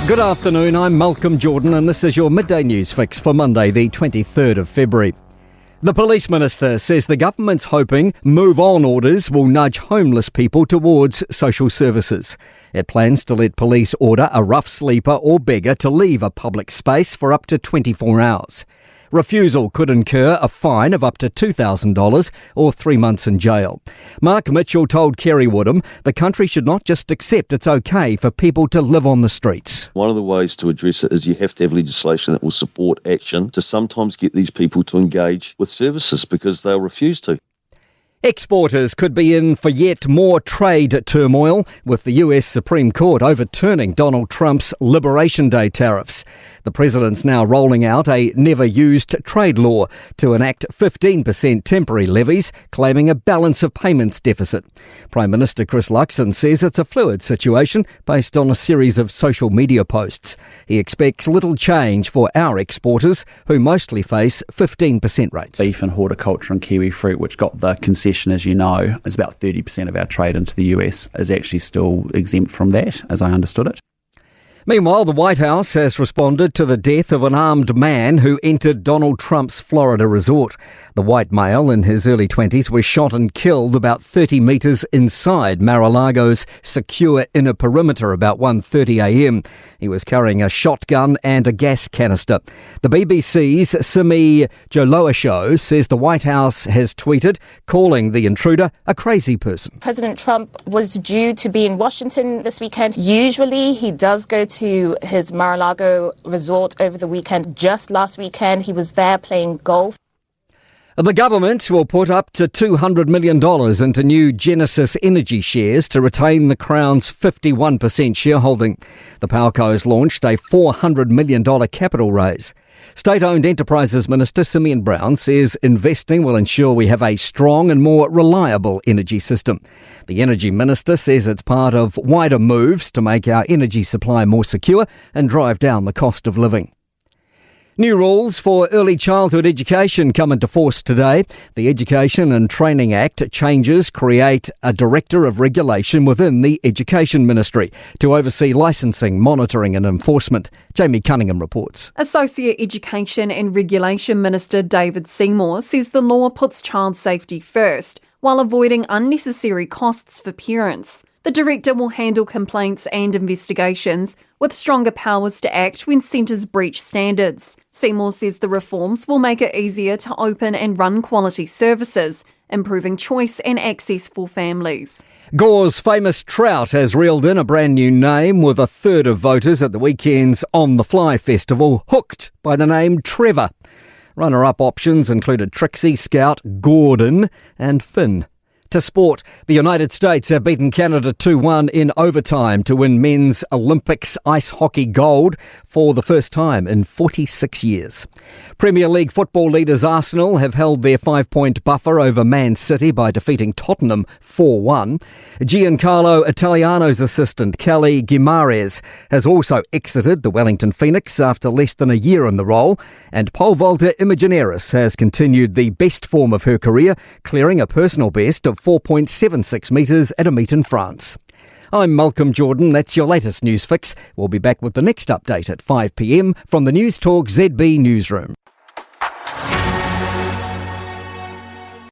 Good afternoon, I'm Malcolm Jordan and this is your Midday News Fix for Monday the 23rd of February. The Police Minister says the government's hoping move-on orders will nudge homeless people towards social services. It plans to let police order a rough sleeper or beggar to leave a public space for up to 24 hours. Refusal could incur a fine of up to $2,000 or 3 months in jail. Mark Mitchell told Kerry Woodham the country should not just accept it's okay for people to live on the streets. One of the ways to address it is you have to have legislation that will support action to sometimes get these people to engage with services because they'll refuse to. Exporters could be in for yet more trade turmoil, with the US Supreme Court overturning Donald Trump's Liberation Day tariffs. The president's now rolling out a never-used trade law to enact 15% temporary levies, claiming a balance of payments deficit. Prime Minister Chris Luxon says it's a fluid situation based on a series of social media posts. He expects little change for our exporters, who mostly face 15% rates. Beef and horticulture and kiwi fruit, which got the concession, as you know, is about 30% of our trade into the US, is actually still exempt from that, as I understood it. Meanwhile, the White House has responded to the death of an armed man who entered Donald Trump's Florida resort. The white male in his early 20s was shot and killed about 30 metres inside Mar-a-Lago's secure inner perimeter about 1:30 a.m. He was carrying a shotgun and a gas canister. The BBC's Simi Joloa show says the White House has tweeted, calling the intruder a crazy person. President Trump was due to be in Washington this weekend. Usually he does go to his Mar-a-Lago resort over the weekend. Just last weekend, he was there playing golf. The government will put up to $200 million into new Genesis Energy shares to retain the Crown's 51% shareholding. The Powerco's launched a $400 million capital raise. State-owned Enterprises Minister Simeon Brown says investing will ensure we have a strong and more reliable energy system. The Energy Minister says it's part of wider moves to make our energy supply more secure and drive down the cost of living. New rules for early childhood education come into force today. The Education and Training Act changes create a Director of Regulation within the Education Ministry to oversee licensing, monitoring and enforcement. Jamie Cunningham reports. Associate Education and Regulation Minister David Seymour says the law puts child safety first, while avoiding unnecessary costs for parents. The Director will handle complaints and investigations, with stronger powers to act when centres breach standards. Seymour says the reforms will make it easier to open and run quality services, improving choice and access for families. Gore's famous trout has reeled in a brand new name, with a third of voters at the weekend's On the Fly festival hooked by the name Trevor. Runner-up options included Trixie, Scout, Gordon and Finn. To sport, the United States have beaten Canada 2-1 in overtime to win men's Olympics ice hockey gold for the first time in 46 years. Premier League football leaders Arsenal have held their 5-point buffer over Man City by defeating Tottenham 4-1. Giancarlo Italiano's assistant Kelly Guimaraes has also exited the Wellington Phoenix after less than a year in the role, and pole vaulter Imagineris has continued the best form of her career, clearing a personal best of 4.76 metres at a meet in France. I'm Malcolm Jordan. That's your latest news fix. We'll be back with the next update at 5 p.m. from the Newstalk ZB newsroom.